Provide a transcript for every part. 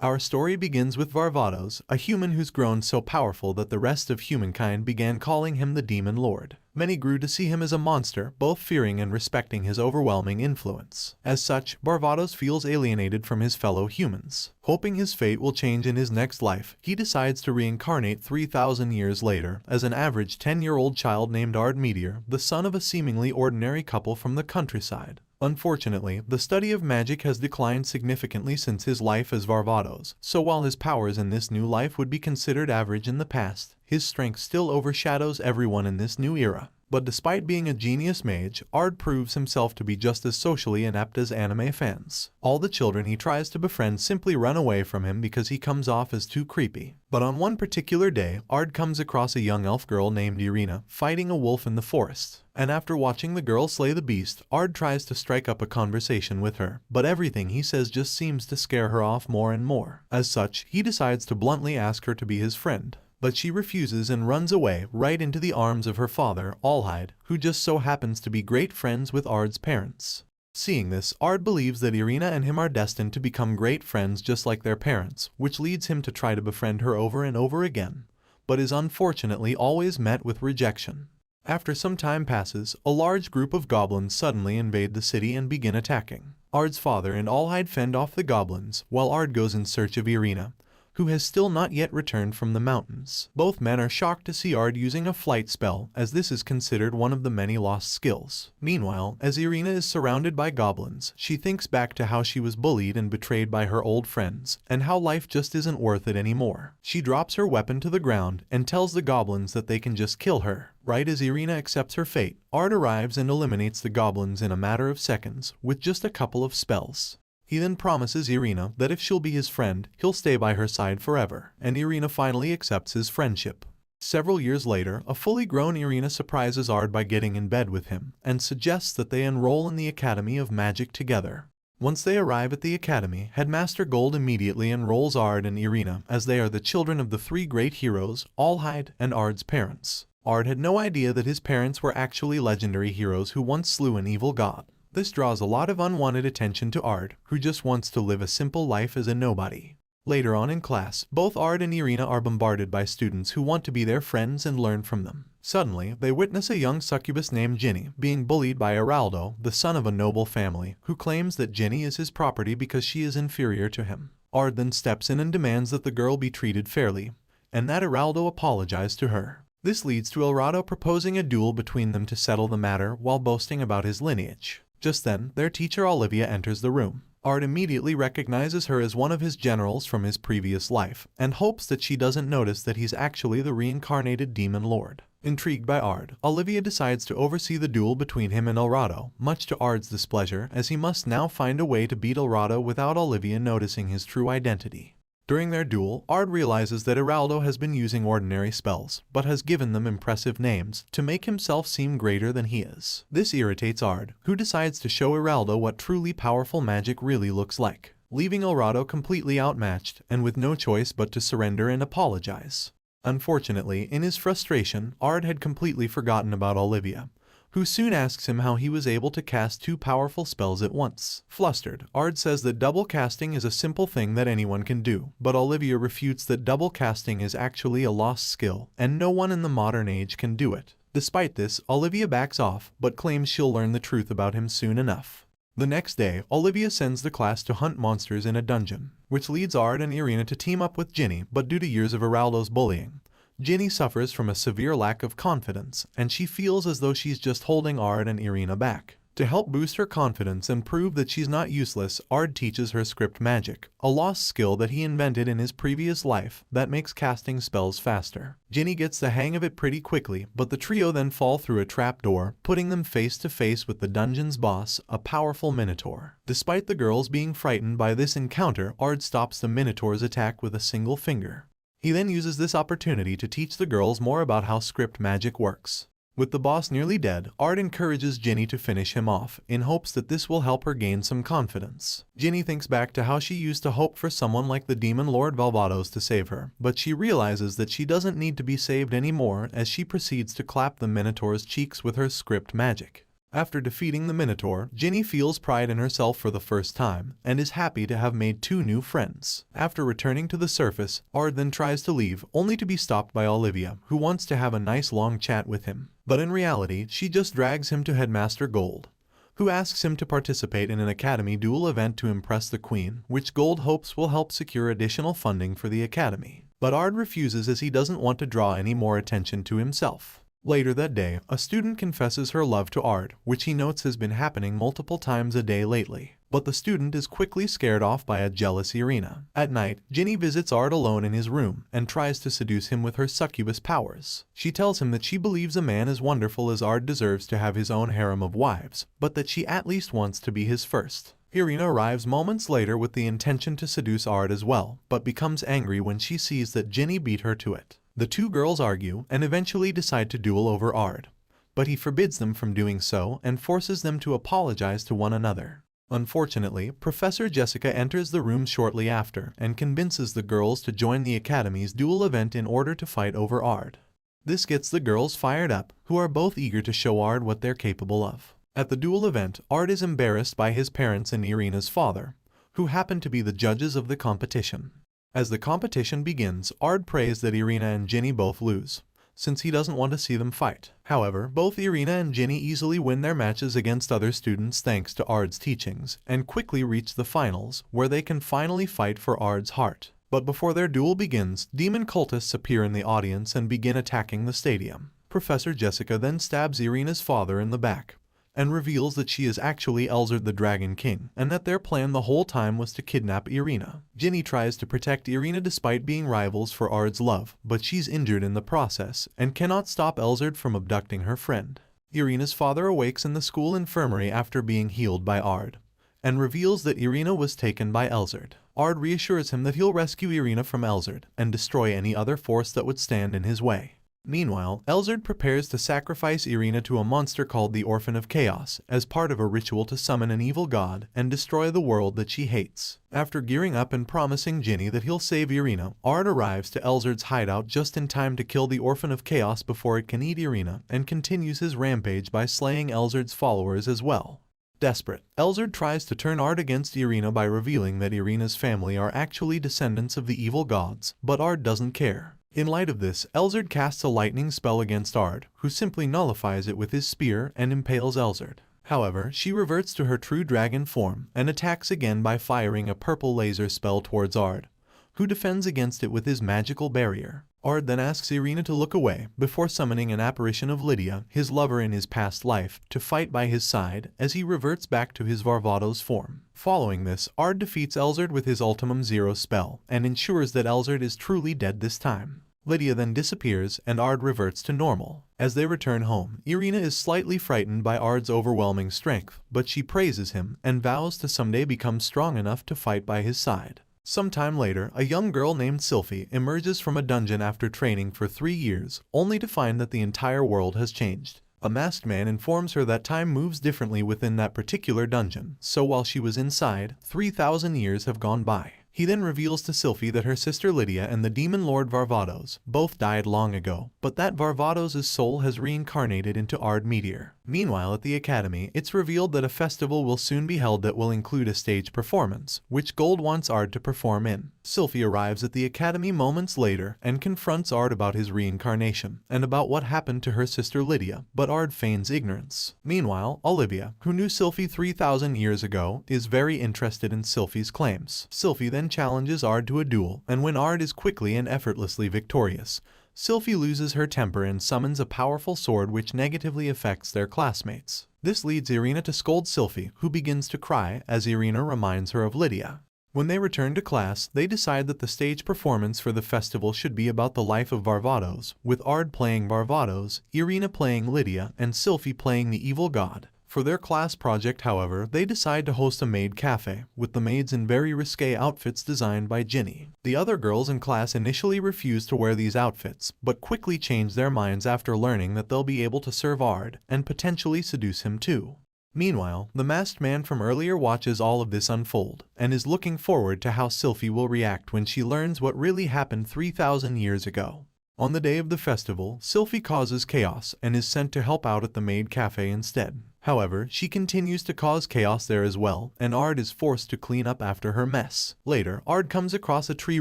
Our story begins with Varvatos, a human who's grown so powerful that the rest of humankind began calling him the Demon Lord. Many grew to see him as a monster, both fearing and respecting his overwhelming influence. As such, Varvatos feels alienated from his fellow humans. Hoping his fate will change in his next life, he decides to reincarnate 3,000 years later as an average 10-year-old child named Ard Meteor, the son of a seemingly ordinary couple from the countryside. Unfortunately, the study of magic has declined significantly since his life as Varvatos, so while his powers in this new life would be considered average in the past, his strength still overshadows everyone in this new era. But despite being a genius mage, Ard proves himself to be just as socially inept as anime fans. All the children he tries to befriend simply run away from him because he comes off as too creepy. But on one particular day, Ard comes across a young elf girl named Irina fighting a wolf in the forest. And after watching the girl slay the beast, Ard tries to strike up a conversation with her, but everything he says just seems to scare her off more and more. As such, he decides to bluntly ask her to be his friend. But she refuses and runs away right into the arms of her father, Allhide, who just so happens to be great friends with Ard's parents. Seeing this, Ard believes that Irina and him are destined to become great friends just like their parents, which leads him to try to befriend her over and over again, but is unfortunately always met with rejection. After some time passes, a large group of goblins suddenly invade the city and begin attacking. Ard's father and Allhide fend off the goblins, while Ard goes in search of Irina, who has still not yet returned from the mountains. Both men are shocked to see Ard using a flight spell, as this is considered one of the many lost skills. Meanwhile, as Irina is surrounded by goblins, she thinks back to how she was bullied and betrayed by her old friends, and how life just isn't worth it anymore. She drops her weapon to the ground and tells the goblins that they can just kill her. Right as Irina accepts her fate, Ard arrives and eliminates the goblins in a matter of seconds with just a couple of spells. He then promises Irina that if she'll be his friend, he'll stay by her side forever, and Irina finally accepts his friendship. Several years later, a fully grown Irina surprises Ard by getting in bed with him, and suggests that they enroll in the Academy of Magic together. Once they arrive at the academy, Headmaster Gold immediately enrolls Ard and Irina, as they are the children of the three great heroes, Allhide and Ard's parents. Ard had no idea that his parents were actually legendary heroes who once slew an evil god. This draws a lot of unwanted attention to Ard, who just wants to live a simple life as a nobody. Later on in class, both Ard and Irina are bombarded by students who want to be their friends and learn from them. Suddenly, they witness a young succubus named Ginny being bullied by Araldo, the son of a noble family, who claims that Ginny is his property because she is inferior to him. Ard then steps in and demands that the girl be treated fairly, and that Araldo apologize to her. This leads to Araldo proposing a duel between them to settle the matter while boasting about his lineage. Just then, their teacher Olivia enters the room. Ard immediately recognizes her as one of his generals from his previous life, and hopes that she doesn't notice that he's actually the reincarnated Demon Lord. Intrigued by Ard, Olivia decides to oversee the duel between him and Araldo, much to Ard's displeasure, as he must now find a way to beat Araldo without Olivia noticing his true identity. During their duel, Ard realizes that Araldo has been using ordinary spells, but has given them impressive names to make himself seem greater than he is. This irritates Ard, who decides to show Araldo what truly powerful magic really looks like, leaving Araldo completely outmatched and with no choice but to surrender and apologize. Unfortunately, in his frustration, Ard had completely forgotten about Olivia, who soon asks him how he was able to cast two powerful spells at once. Flustered, Ard says that double casting is a simple thing that anyone can do, but Olivia refutes that double casting is actually a lost skill, and no one in the modern age can do it. Despite this, Olivia backs off, but claims she'll learn the truth about him soon enough. The next day, Olivia sends the class to hunt monsters in a dungeon, which leads Ard and Irina to team up with Ginny, but due to years of Araldo's bullying, Ginny suffers from a severe lack of confidence, and she feels as though she's just holding Ard and Irina back. To help boost her confidence and prove that she's not useless, Ard teaches her script magic, a lost skill that he invented in his previous life that makes casting spells faster. Ginny gets the hang of it pretty quickly, but the trio then fall through a trapdoor, putting them face to face with the dungeon's boss, a powerful minotaur. Despite the girls being frightened by this encounter, Ard stops the minotaur's attack with a single finger. He then uses this opportunity to teach the girls more about how script magic works. With the boss nearly dead, Ard encourages Ginny to finish him off, in hopes that this will help her gain some confidence. Ginny thinks back to how she used to hope for someone like the Demon Lord Valvados to save her, but she realizes that she doesn't need to be saved anymore as she proceeds to clap the Minotaur's cheeks with her script magic. After defeating the Minotaur, Ginny feels pride in herself for the first time and is happy to have made 2 new friends. After returning to the surface, Ard then tries to leave, only to be stopped by Olivia, who wants to have a nice long chat with him. But in reality, she just drags him to Headmaster Gold, who asks him to participate in an academy duel event to impress the Queen, which Gold hopes will help secure additional funding for the academy. But Ard refuses as he doesn't want to draw any more attention to himself. Later that day, a student confesses her love to Ard, which he notes has been happening multiple times a day lately. But the student is quickly scared off by a jealous Irina. At night, Ginny visits Ard alone in his room and tries to seduce him with her succubus powers. She tells him that she believes a man as wonderful as Ard deserves to have his own harem of wives, but that she at least wants to be his first. Irina arrives moments later with the intention to seduce Ard as well, but becomes angry when she sees that Ginny beat her to it. The 2 girls argue and eventually decide to duel over Ard, but he forbids them from doing so and forces them to apologize to one another. Unfortunately, Professor Jessica enters the room shortly after and convinces the girls to join the Academy's duel event in order to fight over Ard. This gets the girls fired up, who are both eager to show Ard what they're capable of. At the duel event, Ard is embarrassed by his parents and Irina's father, who happen to be the judges of the competition. As the competition begins, Ard prays that Irina and Ginny both lose, since he doesn't want to see them fight. However, both Irina and Ginny easily win their matches against other students thanks to Ard's teachings, and quickly reach the finals, where they can finally fight for Ard's heart. But before their duel begins, demon cultists appear in the audience and begin attacking the stadium. Professor Jessica then stabs Irina's father in the back, and reveals that she is actually Elzard the Dragon King, and that their plan the whole time was to kidnap Irina. Ginny tries to protect Irina despite being rivals for Ard's love, but she's injured in the process, and cannot stop Elzard from abducting her friend. Irina's father awakes in the school infirmary after being healed by Ard, and reveals that Irina was taken by Elzard. Ard reassures him that he'll rescue Irina from Elzard, and destroy any other force that would stand in his way. Meanwhile, Elzard prepares to sacrifice Irina to a monster called the Orphan of Chaos as part of a ritual to summon an evil god and destroy the world that she hates. After gearing up and promising Ginny that he'll save Irina, Ard arrives to Elzard's hideout just in time to kill the Orphan of Chaos before it can eat Irina, and continues his rampage by slaying Elzard's followers as well. Desperate, Elzard tries to turn Ard against Irina by revealing that Irina's family are actually descendants of the evil gods, but Ard doesn't care. In light of this, Elzard casts a lightning spell against Ard, who simply nullifies it with his spear and impales Elzard. However, she reverts to her true dragon form and attacks again by firing a purple laser spell towards Ard, who defends against it with his magical barrier. Ard then asks Irina to look away before summoning an apparition of Lydia, his lover in his past life, to fight by his side as he reverts back to his Varvatos form. Following this, Ard defeats Elzard with his Ultimum Zero spell and ensures that Elzard is truly dead this time. Lydia then disappears and Ard reverts to normal. As they return home, Irina is slightly frightened by Ard's overwhelming strength, but she praises him and vows to someday become strong enough to fight by his side. Sometime later, a young girl named Sylphie emerges from a dungeon after training for 3 years, only to find that the entire world has changed. A masked man informs her that time moves differently within that particular dungeon, so while she was inside, 3,000 years have gone by. He then reveals to Sylphie that her sister Lydia and the demon lord Varvatos both died long ago, but that Varvatos' soul has reincarnated into Ard Meteor. Meanwhile, at the academy, it's revealed that a festival will soon be held that will include a stage performance, which Gold wants Ard to perform in. Sylphie arrives at the academy moments later and confronts Ard about his reincarnation and about what happened to her sister Lydia, but Ard feigns ignorance. Meanwhile, Olivia, who knew Sylphie 3,000 years ago, is very interested in Sylphie's claims. Sylphie then challenges Ard to a duel, and when Ard is quickly and effortlessly victorious, Sylphie loses her temper and summons a powerful sword which negatively affects their classmates. This leads Irina to scold Sylphie, who begins to cry as Irina reminds her of Lydia. When they return to class, they decide that the stage performance for the festival should be about the life of Varvatos, with Ard playing Varvatos, Irina playing Lydia, and Sylphie playing the evil god. For their class project, however, they decide to host a maid cafe, with the maids in very risque outfits designed by Ginny. The other girls in class initially refuse to wear these outfits, but quickly change their minds after learning that they'll be able to serve Ard, and potentially seduce him too. Meanwhile, the masked man from earlier watches all of this unfold, and is looking forward to how Sylphie will react when she learns what really happened 3,000 years ago. On the day of the festival, Sylphie causes chaos and is sent to help out at the maid cafe instead. However, she continues to cause chaos there as well, and Ard is forced to clean up after her mess. Later, Ard comes across a tree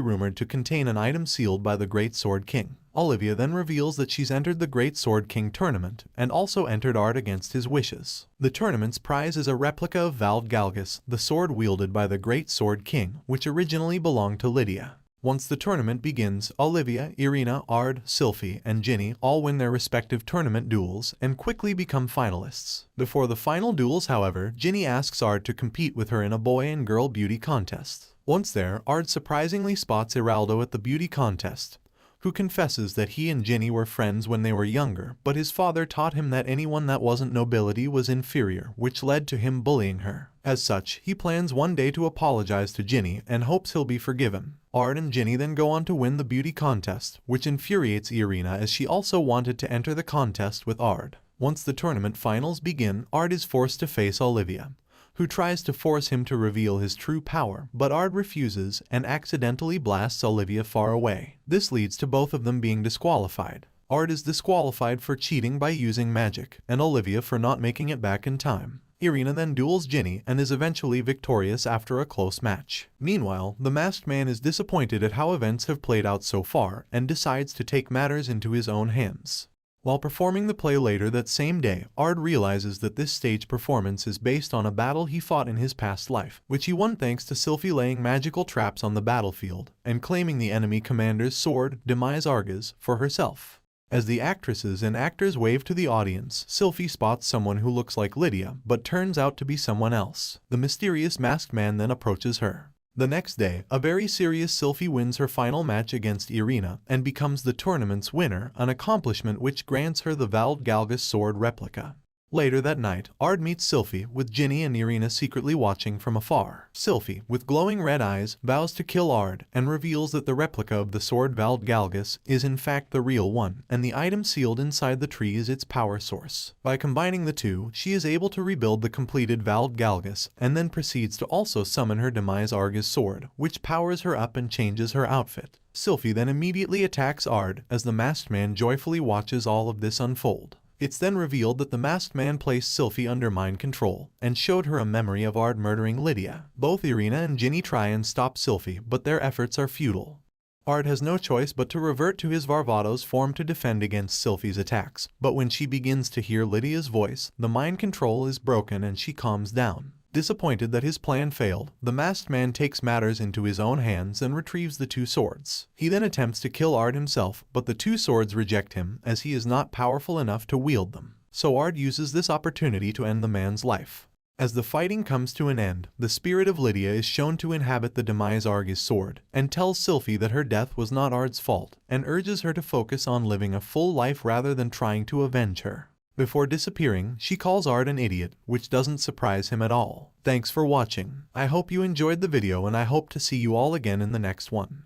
rumored to contain an item sealed by the Great Sword King. Olivia then reveals that she's entered the Great Sword King tournament, and also entered Ard against his wishes. The tournament's prize is a replica of Vald Galgus, the sword wielded by the Great Sword King, which originally belonged to Lydia. Once the tournament begins, Olivia, Irina, Ard, Sylphie, and Ginny all win their respective tournament duels and quickly become finalists. Before the final duels, however, Ginny asks Ard to compete with her in a boy and girl beauty contest. Once there, Ard surprisingly spots Iraldo at the beauty contest, who confesses that he and Ginny were friends when they were younger, but his father taught him that anyone that wasn't nobility was inferior, which led to him bullying her. As such, he plans one day to apologize to Ginny and hopes he'll be forgiven. Ard and Ginny then go on to win the beauty contest, which infuriates Irina as she also wanted to enter the contest with Ard. Once the tournament finals begin, Ard is forced to face Olivia, who tries to force him to reveal his true power, but Ard refuses and accidentally blasts Olivia far away. This leads to both of them being disqualified. Ard is disqualified for cheating by using magic, and Olivia for not making it back in time. Irina then duels Ginny and is eventually victorious after a close match. Meanwhile, the masked man is disappointed at how events have played out so far and decides to take matters into his own hands. While performing the play later that same day, Ard realizes that this stage performance is based on a battle he fought in his past life, which he won thanks to Sylphie laying magical traps on the battlefield and claiming the enemy commander's sword, Demise Argus, for herself. As the actresses and actors wave to the audience, Sylphie spots someone who looks like Lydia, but turns out to be someone else. The mysterious masked man then approaches her. The next day, a very serious Sylphie wins her final match against Irina and becomes the tournament's winner, an accomplishment which grants her the Vald Galgus sword replica. Later that night, Ard meets Sylphie, with Ginny and Irina secretly watching from afar. Sylphie, with glowing red eyes, vows to kill Ard and reveals that the replica of the sword Vald Galgus is in fact the real one, and the item sealed inside the tree is its power source. By combining the two, she is able to rebuild the completed Vald Galgus, and then proceeds to also summon her Demise Argus sword, which powers her up and changes her outfit. Sylphie then immediately attacks Ard as the masked man joyfully watches all of this unfold. It's then revealed that the masked man placed Sylphie under mind control and showed her a memory of Ard murdering Lydia. Both Irina and Ginny try and stop Sylphie, but their efforts are futile. Ard has no choice but to revert to his Varvatos form to defend against Sylphie's attacks, but when she begins to hear Lydia's voice, the mind control is broken and she calms down. Disappointed that his plan failed, the masked man takes matters into his own hands and retrieves the two swords. He then attempts to kill Ard himself, but the two swords reject him as he is not powerful enough to wield them. So Ard uses this opportunity to end the man's life. As the fighting comes to an end, the spirit of Lydia is shown to inhabit the Demise Argus sword and tells Sylphie that her death was not Ard's fault and urges her to focus on living a full life rather than trying to avenge her. Before disappearing, she calls Ard an idiot, which doesn't surprise him at all. Thanks for watching. I hope you enjoyed the video and I hope to see you all again in the next one.